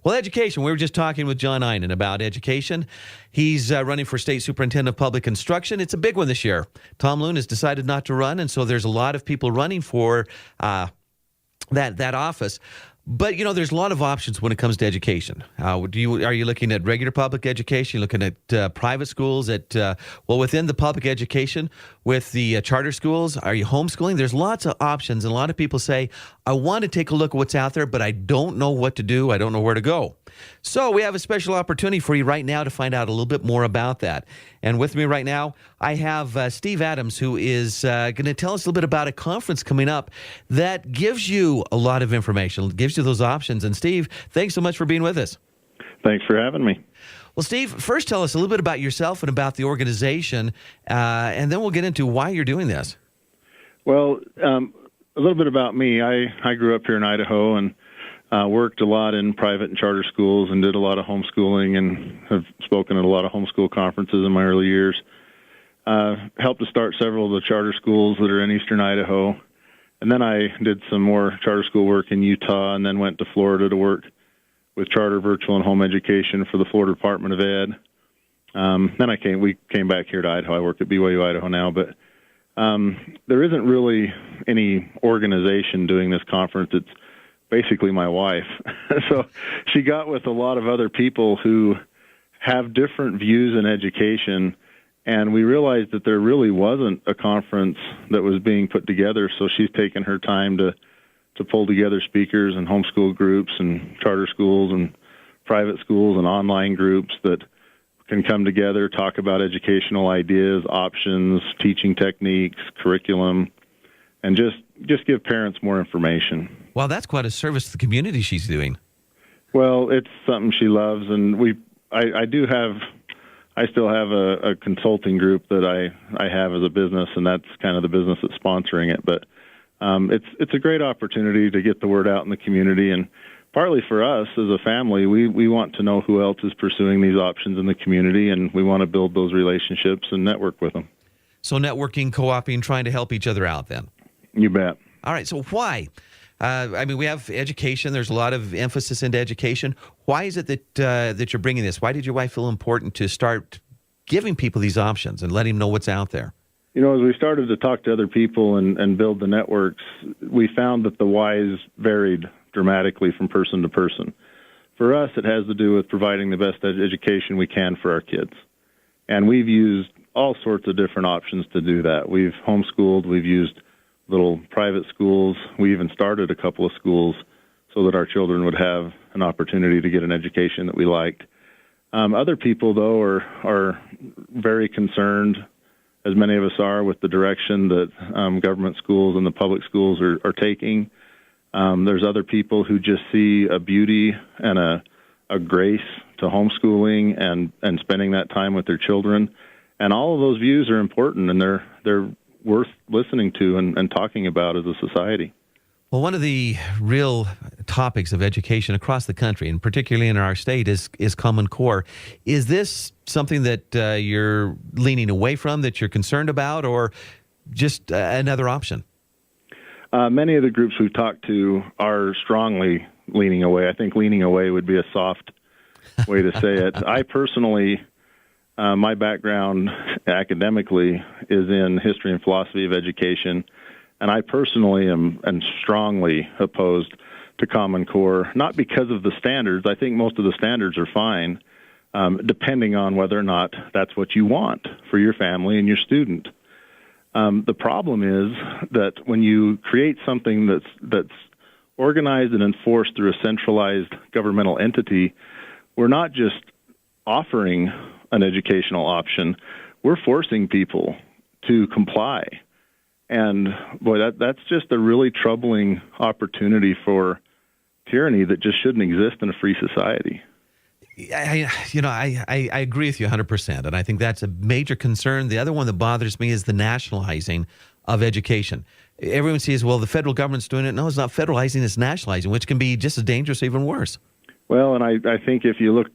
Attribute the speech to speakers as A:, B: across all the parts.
A: Well, education. We were just talking with John Einen about education. He's running for state superintendent of public instruction. It's a big one this year. Tom Loon has decided not to run, and so there's a lot of people running for that office. But, there's a lot of options when it comes to education. Are you looking at regular public education? You're looking at private schools, within the public education with the charter schools? Are you homeschooling? There's lots of options, and a lot of people say, I want to take a look at what's out there, but I don't know what to do. I don't know where to go. So we have a special opportunity for you right now to find out a little bit more about that. And with me right now, I have Steve Adams, who is going to tell us a little bit about a conference coming up that gives you a lot of information, gives you those options. And Steve, thanks so much for being with us.
B: Thanks for having me.
A: Well, Steve, first tell us a little bit about yourself and about the organization, and then we'll get into why you're doing this.
B: Well, a little bit about me. I grew up here in Idaho and worked a lot in private and charter schools and did a lot of homeschooling and have spoken at a lot of homeschool conferences in my early years. Helped to start several of the charter schools that are in eastern Idaho. And then I did some more charter school work in Utah and then went to Florida to work with charter, virtual, and home education for the Florida Department of Ed. Then we came back here to Idaho. I work at BYU Idaho now, but there isn't really any organization doing this conference. It's basically my wife. So she got with a lot of other people who have different views in education, and we realized that there really wasn't a conference that was being put together, so she's taken her time to pull together speakers and homeschool groups and charter schools and private schools and online groups that can come together, talk about educational ideas, options, teaching techniques, curriculum, and just give parents more information.
A: Well, that's quite a service to the community she's doing.
B: Well, it's something she loves, and I still have a consulting group that I have as a business, and that's kind of the business that's sponsoring it. But it's a great opportunity to get the word out in the community, and partly for us as a family, we want to know who else is pursuing these options in the community, and we want to build those relationships and network with them.
A: So networking, co-oping, trying to help each other out then.
B: You bet.
A: All right, so why? We have education. There's a lot of emphasis into education. Why is it that you're bringing this? Why did your wife feel important to start giving people these options and letting them know what's out there?
B: As we started to talk to other people and build the networks, we found that the whys varied dramatically from person to person. For us, it has to do with providing the best education we can for our kids. And we've used all sorts of different options to do that. We've homeschooled, we've used little private schools. We even started a couple of schools so that our children would have an opportunity to get an education that we liked. Other people, though, are very concerned, as many of us are, with the direction that government schools and the public schools are taking. There's other people who just see a beauty and a grace to homeschooling and spending that time with their children. And all of those views are important, and they're worth listening to and talking about as a society.
A: Well, one of the real topics of education across the country, and particularly in our state, is Common Core. Is this something that you're leaning away from, that you're concerned about, or just another option?
B: Many of the groups we've talked to are strongly leaning away. I think leaning away would be a soft way to say it. I personally, my background academically is in history and philosophy of education, and I personally am strongly opposed to Common Core, not because of the standards. I think most of the standards are fine, depending on whether or not that's what you want for your family and your student. The problem is that when you create something that's organized and enforced through a centralized governmental entity, we're not just offering an educational option, we're forcing people to comply. And boy, that's just a really troubling opportunity for tyranny that just shouldn't exist in a free society.
A: I agree with you 100%, and I think that's a major concern. The other one that bothers me is the nationalizing of education. Everyone sees, well, the federal government's doing it. No, it's not federalizing, it's nationalizing, which can be just as dangerous, even worse.
B: Well, and I think if you look,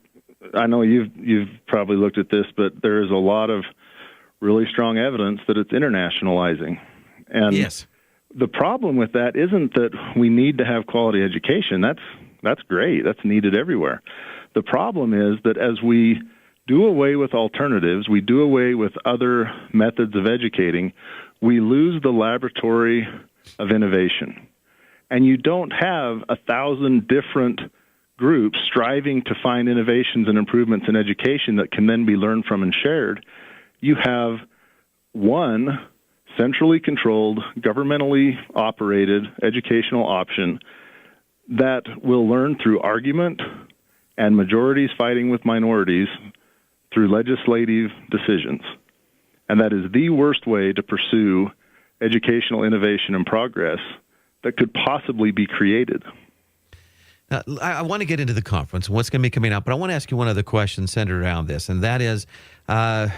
B: I know you've probably looked at this, but there is a lot of really strong evidence that it's internationalizing. And
A: yes.
B: The problem with that isn't that we need to have quality education. That's great. That's needed everywhere. The problem is that as we do away with alternatives, we do away with other methods of educating, we lose the laboratory of innovation. And you don't have 1,000 different groups striving to find innovations and improvements in education that can then be learned from and shared. You have one centrally controlled, governmentally operated educational option that will learn through argument and majorities fighting with minorities through legislative decisions. And that is the worst way to pursue educational innovation and progress that could possibly be created.
A: Now, I want to get into the conference and what's going to be coming out, but I want to ask you one other question centered around this, and that is, as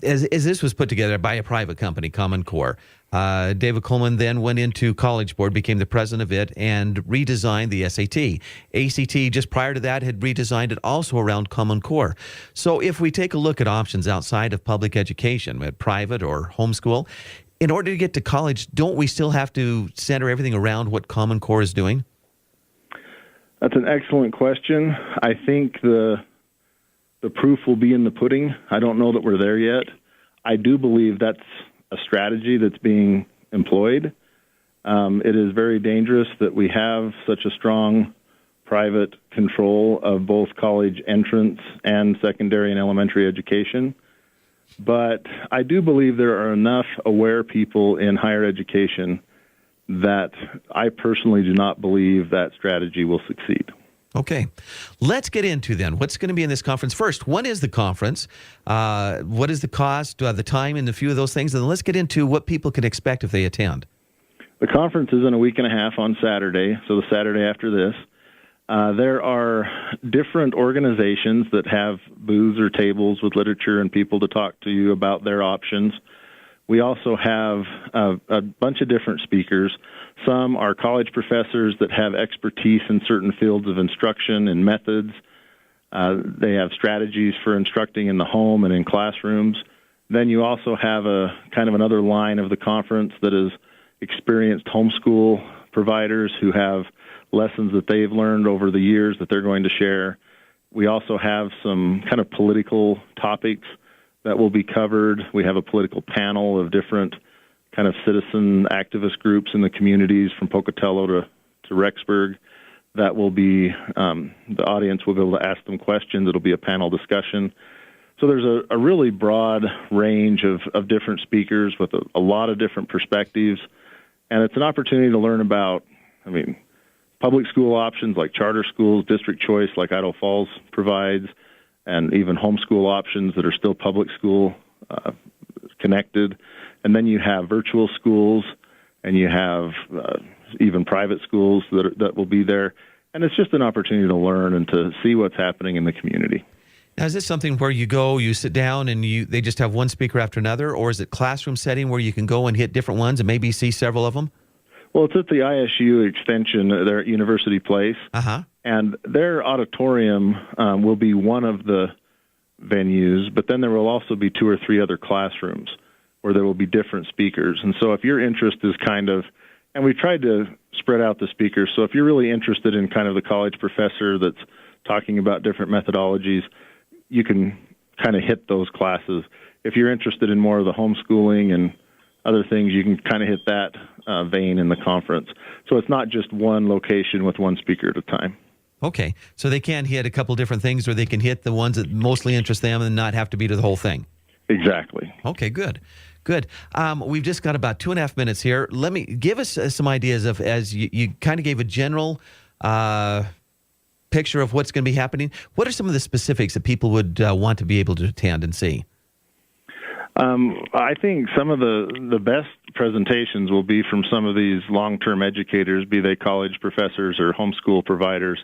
A: this was put together by a private company, Common Core, David Coleman then went into College Board, became the president of it, and redesigned the SAT. ACT, just prior to that, had redesigned it also around Common Core. So if we take a look at options outside of public education, at private or homeschool, in order to get to college, don't we still have to center everything around what Common Core is doing?
B: That's an excellent question. I think the proof will be in the pudding. I don't know that we're there yet. I do believe that's a strategy that's being employed. It is very dangerous that we have such a strong private control of both college entrance and secondary and elementary education. But I do believe there are enough aware people in higher education that I personally do not believe that strategy will succeed.
A: Okay. Let's get into then what's going to be in this conference. First, when is the conference? What is the cost, the time, and a few of those things? And then let's get into what people can expect if they attend.
B: The conference is in a week and a half on Saturday, so the Saturday after this. There are different organizations that have booths or tables with literature and people to talk to you about their options. We also have a bunch of different speakers. Some are college professors that have expertise in certain fields of instruction and methods. They have strategies for instructing in the home and in classrooms. Then you also have a kind of another line of the conference that is experienced homeschool providers who have lessons that they've learned over the years that they're going to share. We also have some kind of political topics that will be covered. We have a political panel of different kind of citizen activist groups in the communities from Pocatello to Rexburg that will be, the audience will be able to ask them questions. It'll be a panel discussion. So there's a really broad range of different speakers with a lot of different perspectives. And it's an opportunity to learn about, public school options like charter schools, district choice like Idaho Falls provides, and even homeschool options that are still public school connected. And then you have virtual schools, and you have even private schools that will be there. And it's just an opportunity to learn and to see what's happening in the community.
A: Now, is this something where you go, you sit down, and they just have one speaker after another, or is it classroom setting where you can go and hit different ones and maybe see several of them?
B: Well, it's at the ISU extension. They're at University Place.
A: Uh-huh.
B: And their auditorium will be one of the venues, but then there will also be 2 or 3 other classrooms where there will be different speakers. And so if your interest is and we've tried to spread out the speakers, so if you're really interested in kind of the college professor that's talking about different methodologies, you can kind of hit those classes. If you're interested in more of the homeschooling and other things, you can kind of hit that vein in the conference. So it's not just one location with one speaker at a time.
A: Okay, so they can hit a couple different things, or they can hit the ones that mostly interest them and not have to be to the whole thing.
B: Exactly.
A: Okay, good. We've just got about 2.5 minutes here. Let me give us some ideas of, as you kind of gave a general picture of what's going to be happening. What are some of the specifics that people would want to be able to attend and see?
B: I think some of the best presentations will be from some of these long-term educators, be they college professors or homeschool providers,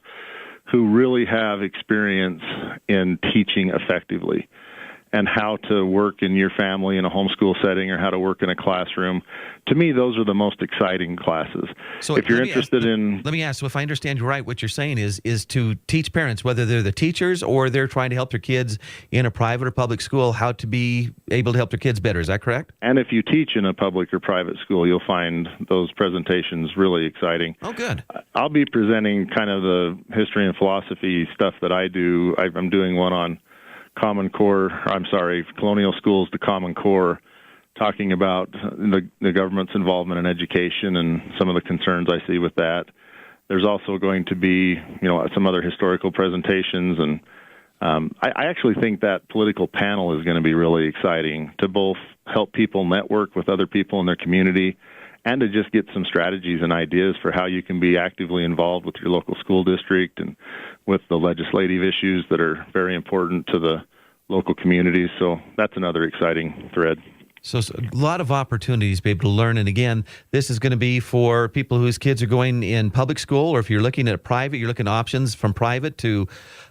B: who really have experience in teaching effectively. and how to work in your family in a homeschool setting or how to work in a classroom. To me, those are the most exciting classes.
A: So
B: if you're interested in...
A: Let me ask, so if I understand you right, what you're saying is to teach parents, whether they're the teachers or they're trying to help their kids in a private or public school, how to be able to help their kids better. Is that correct?
B: And if you teach in a public or private school, you'll find those presentations really exciting.
A: Oh, good.
B: I'll be presenting kind of the history and philosophy stuff that I do. I'm doing one on colonial schools to Common Core, talking about the government's involvement in education and some of the concerns I see with that. There's also going to be, some other historical presentations, and I actually think that political panel is going to be really exciting to both help people network with other people in their community and to just get some strategies and ideas for how you can be actively involved with your local school district and with the legislative issues that are very important to the local communities. So that's another exciting thread.
A: So a lot of opportunities to be able to learn. And again, this is going to be for people whose kids are going in public school, or if you're looking at private, you're looking at options from private to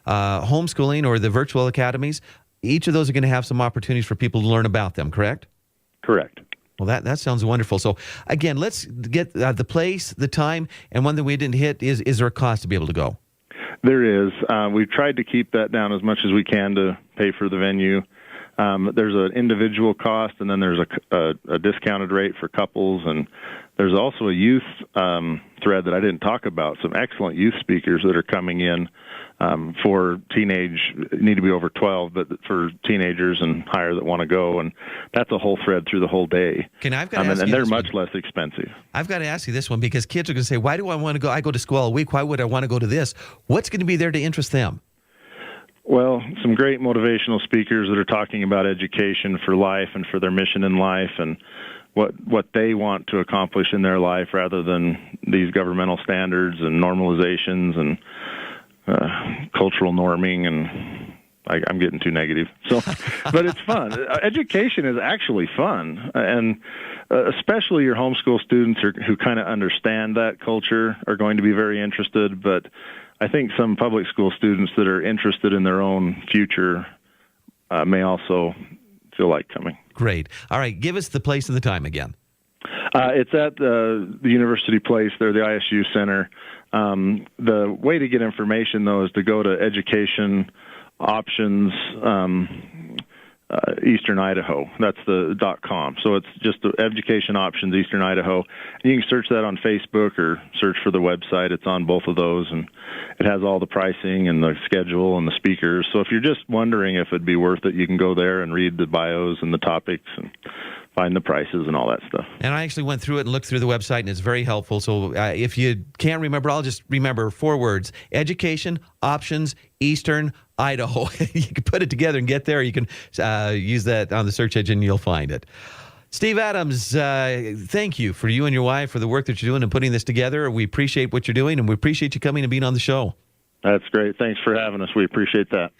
A: homeschooling or the virtual academies. Each of those are going to have some opportunities for people to learn about them, correct?
B: Correct.
A: Well, that sounds wonderful. So, again, let's get the place, the time, and one that we didn't hit is there a cost to be able to go?
B: There is. We've tried to keep that down as much as we can to pay for the venue. There's an individual cost, and then there's a discounted rate for couples, and there's also a youth thread that I didn't talk about. Some excellent youth speakers that are coming in for need to be over 12, but for teenagers and higher that want to go, and that's a whole thread through the whole day.
A: I've got to ask you
B: and they're
A: this
B: much
A: one.
B: less expensive.
A: I've got to ask you this one because kids are going to say, why do I want to go? I go to school all week. Why would I want to go to this? What's going to be there to interest them?
B: Well, some great motivational speakers that are talking about education for life and for their mission in life and what they want to accomplish in their life rather than these governmental standards and normalizations and cultural norming, and I'm getting too negative. So, but it's fun. Education is actually fun, and especially your homeschool students who kind of understand that culture are going to be very interested. But I think some public school students that are interested in their own future may also feel like coming.
A: Great. All right, give us the place and the time again.
B: It's at the University Place there, the ISU Center. The way to get information, though, is to go to Education Options Eastern Idaho. That's the .com. So it's just the Education Options Eastern Idaho. And you can search that on Facebook or search for the website. It's on both of those, and it has all the pricing and the schedule and the speakers. So if you're just wondering if it'd be worth it, you can go there and read the bios and the topics and find the prices and all that stuff.
A: And I actually went through it and looked through the website, and it's very helpful. So if you can't remember, I'll just remember 4 words: Education Options Eastern Idaho. You can put it together and get there. You can use that on the search engine, and you'll find it. Steve Adams, thank you for you and your wife for the work that you're doing and putting this together. We appreciate what you're doing, and we appreciate you coming and being on the show.
B: That's great. Thanks for having us. We appreciate that.